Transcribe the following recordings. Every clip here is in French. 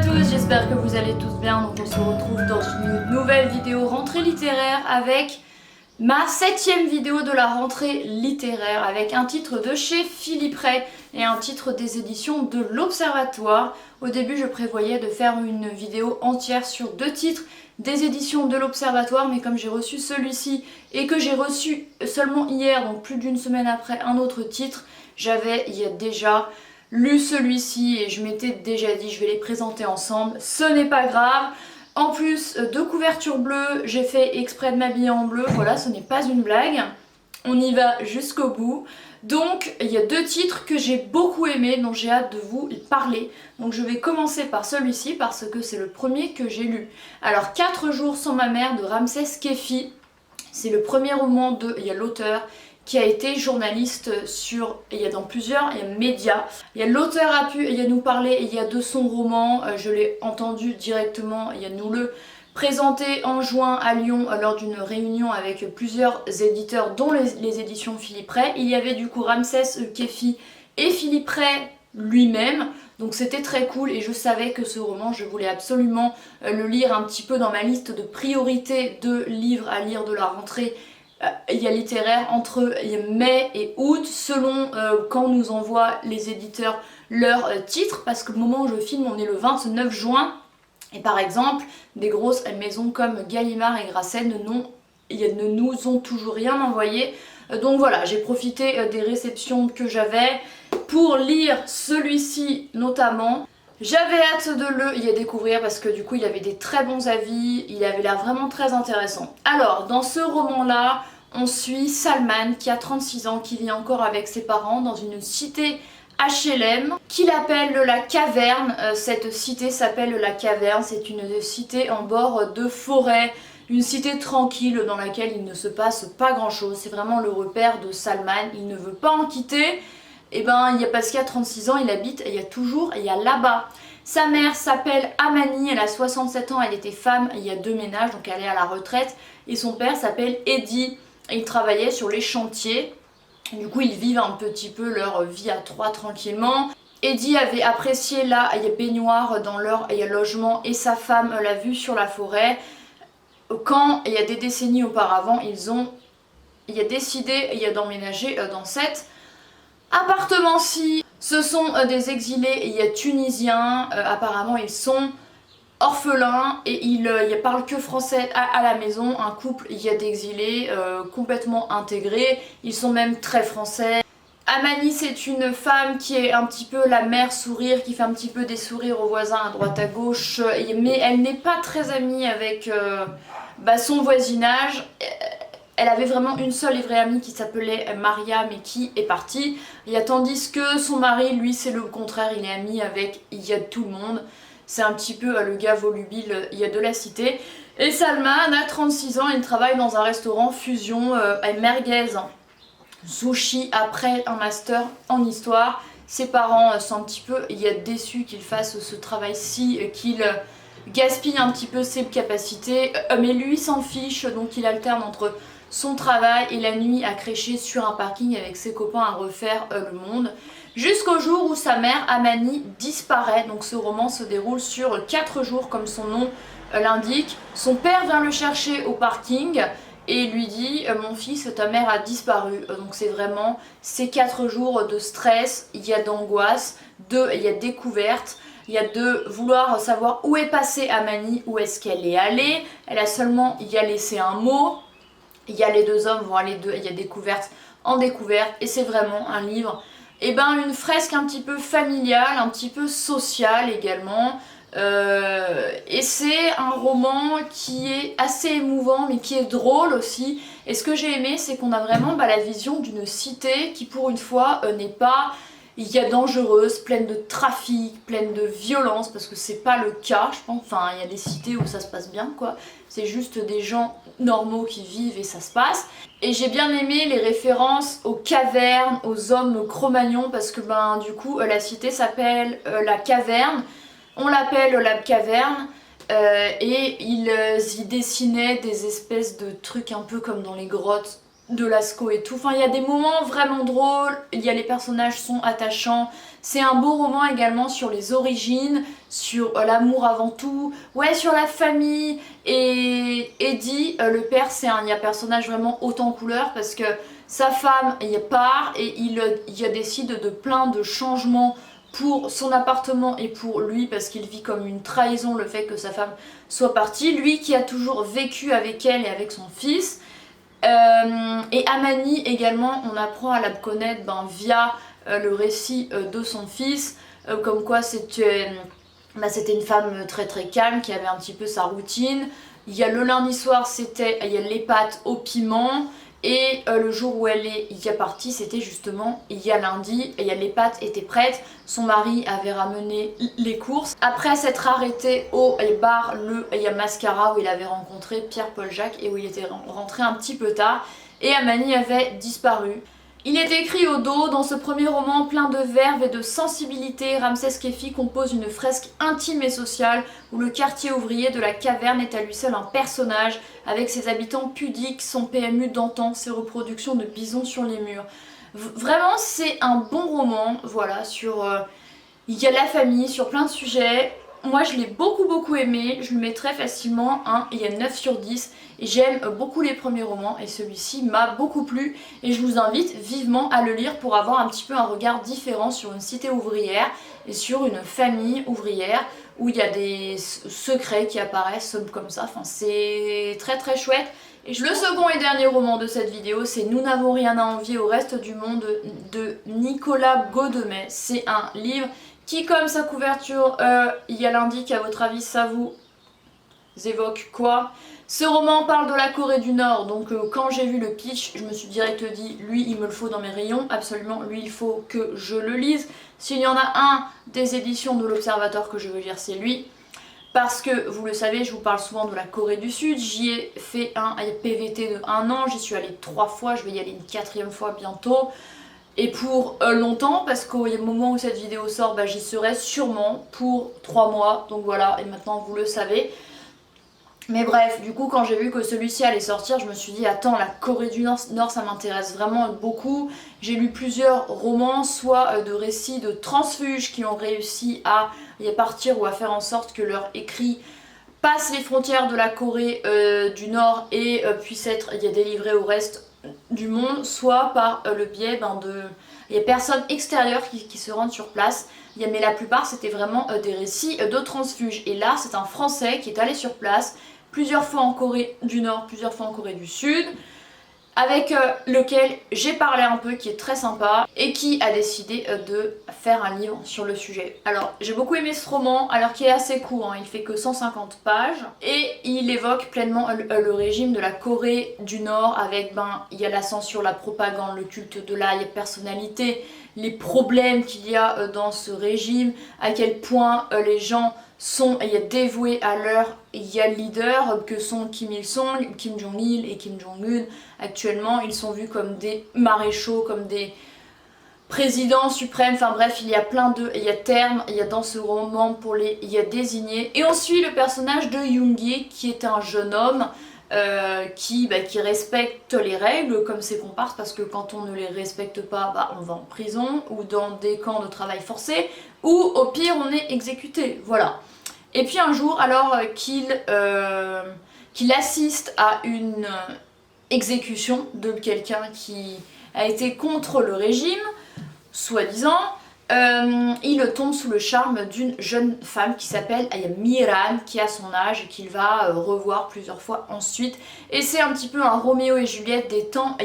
tous, j'espère que vous allez tous bien. Donc on se retrouve dans une nouvelle vidéo rentrée littéraire avec ma 7e vidéo de la rentrée littéraire avec un titre de chez Philippe Ray et un titre des éditions de l'Observatoire. Au début je prévoyais de faire une vidéo entière sur 2 titres des éditions de l'Observatoire, mais comme j'ai reçu celui-ci et que j'ai reçu seulement hier, donc plus d'une semaine après, un autre titre, j'avais il y a déjà lu celui-ci et je m'étais déjà dit je vais les présenter ensemble. Ce n'est pas grave. En plus de couverture bleue, j'ai fait exprès de m'habiller en bleu. Voilà, ce n'est pas une blague. On y va jusqu'au bout. Donc il y a 2 titres que j'ai beaucoup aimés, dont j'ai hâte de vous parler. Donc je vais commencer par celui-ci parce que c'est le premier que j'ai lu. Alors 4 jours sans ma mère de Ramsès Kefi. C'est le premier roman de l'auteur qui a été journaliste dans plusieurs médias. L'auteur a pu nous parler de son roman, je l'ai entendu directement, nous le présenter en juin à Lyon lors d'une réunion avec plusieurs éditeurs dont les éditions Philippe Ray. Il y avait du coup Ramsès Kefi et Philippe Ray lui-même, donc c'était très cool et je savais que ce roman je voulais absolument le lire un petit peu dans ma liste de priorités de livres à lire de la rentrée littéraire entre mai et août selon quand nous envoient les éditeurs leurs titres, parce que le moment où je filme on est le 29 juin et par exemple des grosses maisons comme Gallimard et Grasset ne nous ont toujours rien envoyé. Donc voilà, j'ai profité des réceptions que j'avais pour lire celui-ci notamment. J'avais hâte de le découvrir parce que du coup il avait des très bons avis, il avait l'air vraiment très intéressant. Alors dans ce roman là, on suit Salman qui a 36 ans, qui vit encore avec ses parents dans une cité HLM qu'il appelle la Caverne. Cette cité s'appelle la Caverne, c'est une cité en bord de forêt, une cité tranquille dans laquelle il ne se passe pas grand chose. C'est vraiment le repère de Salman, il ne veut pas en quitter. Et parce qu'il y a 36 ans, il habite, là-bas. Sa mère s'appelle Amani, elle a 67 ans, elle était femme, il y a 2 ménages, donc elle est à la retraite. Et son père s'appelle Eddie, et il travaillait sur les chantiers. Du coup, ils vivent un petit peu leur vie à 3 tranquillement. Eddie avait apprécié la baignoire dans leur logement et sa femme l'a vue sur la forêt. Quand, il y a des décennies auparavant, ils ont décidé d'emménager dans cette appartement-ci. Ce sont des exilés tunisiens, apparemment ils sont orphelins et ils parlent que français à la maison, un couple d'exilés complètement intégrés, ils sont même très français. Amani c'est une femme qui est un petit peu la mère sourire, qui fait un petit peu des sourires aux voisins à droite à gauche, mais elle n'est pas très amie avec son voisinage. Elle avait vraiment une seule et vraie amie qui s'appelait Maria, mais qui est partie. Tandis que son mari, lui, c'est le contraire, il est ami avec tout le monde. C'est un petit peu le gars volubile de la cité. Et Salman a 36 ans, il travaille dans un restaurant fusion merguez, sushi, après un master en histoire. Ses parents sont un petit peu déçus qu'il fasse ce travail-ci, qu'il gaspille un petit peu ses capacités. Mais lui s'en fiche, donc il alterne entre son travail et la nuit à crécher sur un parking avec ses copains à refaire le monde. Jusqu'au jour où sa mère, Amani, disparaît. Donc ce roman se déroule sur 4 jours comme son nom l'indique. Son père vient le chercher au parking et lui dit mon fils, ta mère a disparu. Donc c'est vraiment ces 4 jours de stress, il y a d'angoisse, il y a découverte. Il y a de vouloir savoir où est passée Amani, où est-ce qu'elle est allée. Elle a seulement laissé un mot. Les 2 hommes vont aller découverte en découverte et c'est vraiment un livre, une fresque un petit peu familiale, un petit peu sociale également. Et c'est un roman qui est assez émouvant mais qui est drôle aussi. Et ce que j'ai aimé c'est qu'on a vraiment la vision d'une cité qui pour une fois n'est pas dangereuse, pleine de trafic, pleine de violence, parce que c'est pas le cas, je pense. Enfin, il y a des cités où ça se passe bien, quoi. C'est juste des gens normaux qui vivent et ça se passe. Et j'ai bien aimé les références aux cavernes, aux hommes Cro-Magnons, parce que du coup, la cité s'appelle la Caverne. On l'appelle la Caverne. Et ils y dessinaient des espèces de trucs un peu comme dans les grottes de Lascaux et tout. Enfin, il y a des moments vraiment drôles, les personnages sont attachants. C'est un beau roman également sur les origines, sur l'amour avant tout, ouais, sur la famille. Et Eddie, le père, c'est un personnage vraiment haut en couleur parce que sa femme part et il décide de plein de changements pour son appartement et pour lui parce qu'il vit comme une trahison le fait que sa femme soit partie. Lui qui a toujours vécu avec elle et avec son fils. Et Amani également, on apprend à la connaître via le récit de son fils, comme quoi c'était une femme très très calme qui avait un petit peu sa routine. Il y a le lundi soir, il y a les pâtes au piment. Et le jour où elle est partie, c'était justement il y a lundi, et les pâtes étaient prêtes, son mari avait ramené les courses. Après s'être arrêté au bar Mascara où il avait rencontré Pierre-Paul Jacques et où il était rentré un petit peu tard, et Amani avait disparu. Il est écrit au dos, dans ce premier roman plein de verve et de sensibilité, Ramsès Kefi compose une fresque intime et sociale où le quartier ouvrier de la caverne est à lui seul un personnage, avec ses habitants pudiques, son PMU d'antan, ses reproductions de bisons sur les murs. Vraiment, c'est un bon roman, voilà, sur... il y a la famille, sur plein de sujets. Moi je l'ai beaucoup aimé, je le mets très facilement, il y a 9 sur 10 et j'aime beaucoup les premiers romans et celui-ci m'a beaucoup plu et je vous invite vivement à le lire pour avoir un petit peu un regard différent sur une cité ouvrière et sur une famille ouvrière où il y a des secrets qui apparaissent comme ça, enfin c'est très chouette. Et le second et dernier roman de cette vidéo, c'est Nous n'avons rien à envier au reste du monde de Nicolas Godemet. C'est un livre qui, comme sa couverture l'indique, à votre avis, ça vous évoque quoi? Ce roman parle de la Corée du Nord, donc quand j'ai vu le pitch, je me suis direct dit, lui il me le faut dans mes rayons, absolument, lui il faut que je le lise. S'il y en a un des éditions de l'Observateur que je veux lire, c'est lui. Parce que, vous le savez, je vous parle souvent de la Corée du Sud, j'y ai fait un PVT de 1 an, j'y suis allée 3 fois, je vais y aller une 4e fois bientôt. Et pour longtemps, parce qu'au moment où cette vidéo sort, j'y serai sûrement pour 3 mois. Donc voilà, et maintenant vous le savez. Mais bref, du coup quand j'ai vu que celui-ci allait sortir, je me suis dit attends, la Corée du Nord ça m'intéresse vraiment beaucoup. J'ai lu plusieurs romans, soit de récits de transfuges qui ont réussi à y partir ou à faire en sorte que leur écrit passe les frontières de la Corée du Nord et puisse être délivré au reste du monde, soit par le biais il y a personnes extérieures qui se rendent sur place, mais la plupart c'était vraiment des récits de transfuges. Et là c'est un Français qui est allé sur place plusieurs fois en Corée du Nord, plusieurs fois en Corée du Sud, avec lequel j'ai parlé un peu, qui est très sympa et qui a décidé de faire un livre sur le sujet. Alors j'ai beaucoup aimé ce roman, alors qu'il est assez court, il fait que 150 pages et il évoque pleinement le régime de la Corée du Nord avec il y a la censure, la propagande, le culte de la personnalité, les problèmes qu'il y a dans ce régime, à quel point les gens sont dévoués à leur leader que sont Kim Il-sung, Kim Jong-il et Kim Jong-un. Actuellement ils sont vus comme des maréchaux, comme des présidents suprêmes, enfin bref il y a plein de termes, dans ce roman pour les désigner. Et on suit le personnage de Yoongi qui est un jeune homme qui respecte les règles comme ses comparses, parce que quand on ne les respecte pas, on va en prison ou dans des camps de travail forcé, ou au pire on est exécuté, voilà. Et puis un jour, alors qu'il assiste à une exécution de quelqu'un qui a été contre le régime, soi-disant, il tombe sous le charme d'une jeune femme qui s'appelle Miran, qui a son âge et qu'il va revoir plusieurs fois ensuite. Et c'est un petit peu un Roméo et Juliette des temps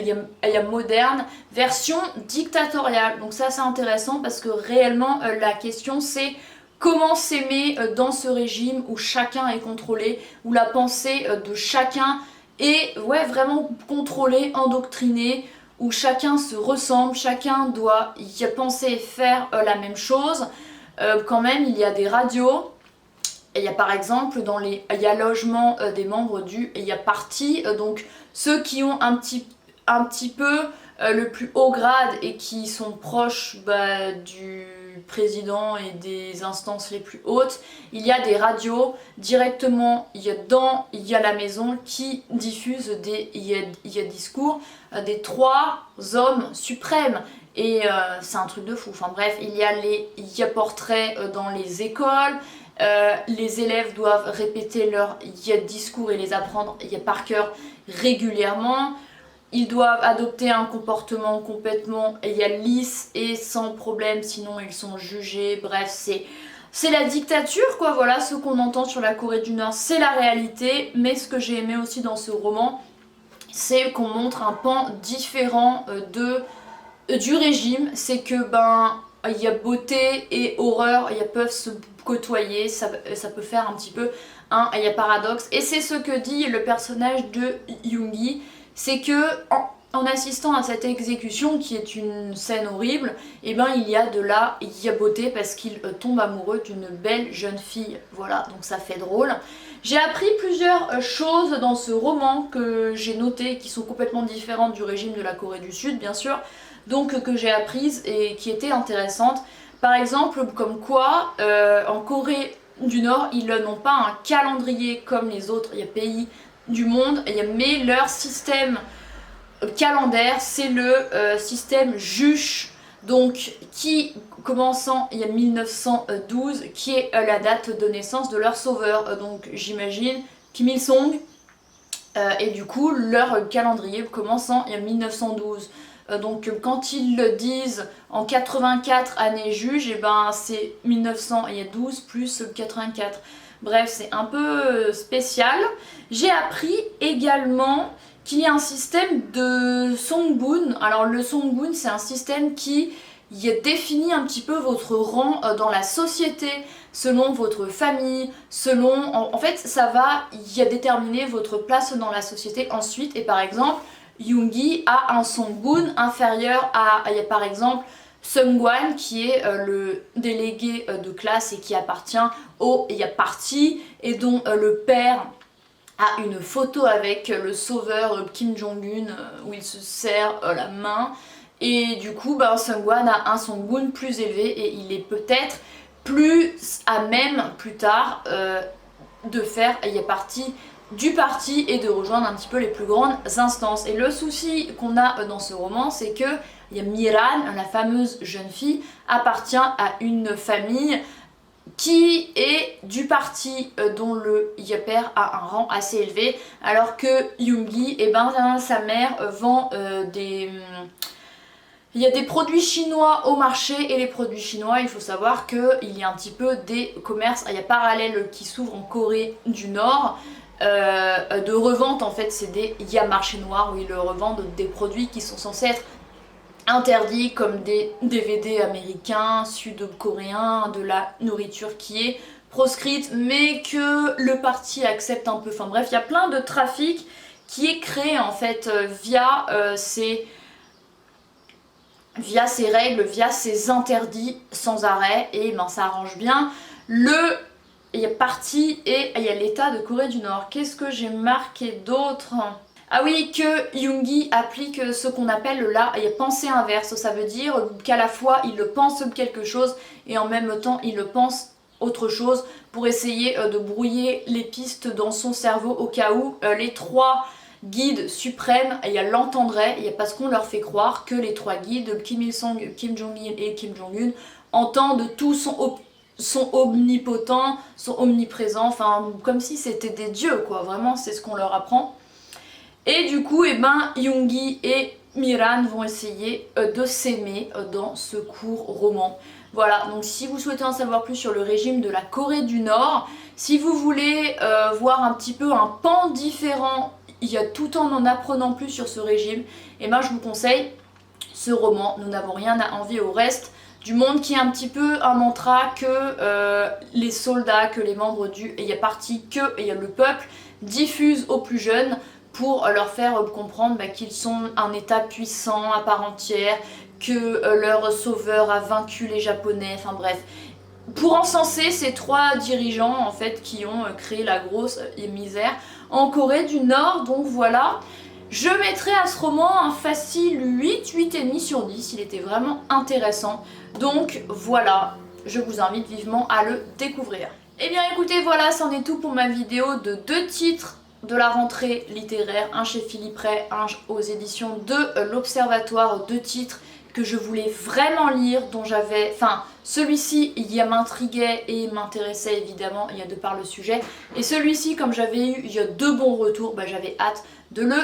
modernes, version dictatoriale. Donc ça c'est intéressant parce que réellement la question c'est comment s'aimer dans ce régime où chacun est contrôlé, où la pensée de chacun est vraiment contrôlée, endoctrinée, où chacun se ressemble, chacun doit y penser et faire la même chose. Quand même, il y a des radios, et il y a par exemple dans les logement des membres du parti, donc ceux qui ont un petit peu le plus haut grade et qui sont proches du président et des instances les plus hautes, il y a des radios directement, il y a la maison qui diffusent il y a discours des 3 hommes suprêmes. Et c'est un truc de fou. Enfin bref, il y a portraits dans les écoles. Les élèves doivent répéter leur discours et les apprendre par cœur régulièrement. Ils doivent adopter un comportement complètement lisse et sans problème, sinon ils sont jugés. Bref, c'est la dictature quoi, voilà ce qu'on entend sur la Corée du Nord, c'est la réalité. Mais ce que j'ai aimé aussi dans ce roman, c'est qu'on montre un pan différent du régime. C'est que il y a beauté et horreur, peuvent se côtoyer, ça peut faire un petit peu un paradoxe. Et c'est ce que dit le personnage de Yoongi, c'est que en assistant à cette exécution qui est une scène horrible, il y a beauté parce qu'il tombe amoureux d'une belle jeune fille. Voilà, donc ça fait drôle. J'ai appris plusieurs choses dans ce roman que j'ai noté qui sont complètement différentes du régime de la Corée du Sud bien sûr, donc que j'ai apprises et qui étaient intéressantes. Par exemple, comme quoi en Corée du Nord, ils n'ont pas un calendrier comme les autres pays du monde, mais leur système calendaire, c'est le système Juche, donc qui commençant il y a 1912, qui est la date de naissance de leur sauveur, donc j'imagine Kim Il-sung, et du coup leur calendrier commençant il y a 1912. Donc quand ils le disent en 84 année juge, c'est 1912 plus 84. Bref, c'est un peu spécial. J'ai appris également qu'il y a un système de Songbun. Alors le Songbun, c'est un système qui définit un petit peu votre rang dans la société, selon votre famille, en fait, ça va déterminer votre place dans la société ensuite. Et par exemple, Yoongi a un Songbun inférieur à, par exemple, Seungwan qui est le délégué de classe et qui appartient au parti et dont le père a une photo avec le sauveur Kim Jong-un où il se serre la main. Et du coup, Seungwan a un Songbun plus élevé et il est peut-être plus à même plus tard de faire partie du parti et de rejoindre un petit peu les plus grandes instances. Et le souci qu'on a dans ce roman, c'est que Miran, la fameuse jeune fille, appartient à une famille qui est du parti dont le père a un rang assez élevé, alors que Yoongi, sa mère vend des... Il y a des produits chinois au marché et les produits chinois, il faut savoir qu'il y a un petit peu des commerces parallèles qui s'ouvrent en Corée du Nord. De revente en fait, c'est des marchés noirs où ils revendent des produits qui sont censés être interdits comme des DVD américains, sud-coréens, de la nourriture qui est proscrite mais que le parti accepte un peu. Enfin bref, il y a plein de trafic qui est créé en fait via ces règles, via ces interdits sans arrêt, et ça arrange bien il y a parti et il y a l'état de Corée du Nord. Qu'est-ce que j'ai marqué d'autre? Ah oui, que Yoongi applique ce qu'on appelle la pensée inverse. Ça veut dire qu'à la fois il pense quelque chose et en même temps il pense autre chose pour essayer de brouiller les pistes dans son cerveau au cas où les 3 guides suprêmes l'entendraient, parce qu'on leur fait croire que les 3 guides, Kim Il-sung, Kim Jong-il et Kim Jong-un, entendent tout, sont omnipotents, sont omniprésents, enfin comme si c'était des dieux quoi, vraiment c'est ce qu'on leur apprend. Et du coup Yoongi et Miran vont essayer de s'aimer dans ce court roman. Voilà, donc si vous souhaitez en savoir plus sur le régime de la Corée du Nord, si vous voulez voir un petit peu un pan différent, tout en apprenant plus sur ce régime, et je vous conseille ce roman, Nous n'avons rien à envier au reste du monde, qui est un petit peu un mantra que les soldats, que les membres du parti, que le peuple diffusent aux plus jeunes pour leur faire comprendre qu'ils sont un état puissant à part entière, que leur sauveur a vaincu les Japonais, enfin bref. Pour encenser ces 3 dirigeants en fait qui ont créé la grosse misère en Corée du Nord, donc voilà. Je mettrai à ce roman un facile 8, 8,5 sur 10, il était vraiment intéressant. Donc voilà, je vous invite vivement à le découvrir. Et bien écoutez, voilà, c'en est tout pour ma vidéo de 2 titres de la rentrée littéraire, un chez Philippe Ray, un aux éditions de l'Observatoire, 2 titres que je voulais vraiment lire, dont j'avais... Enfin, celui-ci, il m'intriguait et m'intéressait évidemment, il y a de par le sujet. Et celui-ci, comme j'avais eu, il y a 2 bons retours, bah, j'avais hâte de le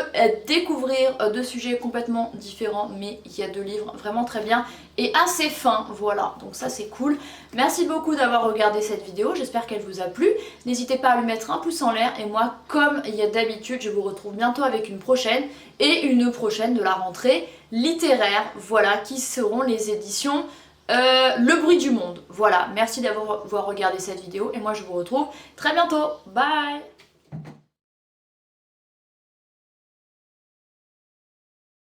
découvrir, 2 sujets complètement différents, mais il y a 2 livres vraiment très bien et assez fins, voilà, donc ça c'est cool. Merci beaucoup d'avoir regardé cette vidéo, j'espère qu'elle vous a plu. N'hésitez pas à lui mettre un pouce en l'air et moi, comme il y a d'habitude, je vous retrouve bientôt avec une prochaine et une prochaine de la rentrée littéraire, voilà, qui seront les éditions Le Bruit du Monde. Voilà, merci d'avoir regardé cette vidéo et moi je vous retrouve très bientôt. Bye!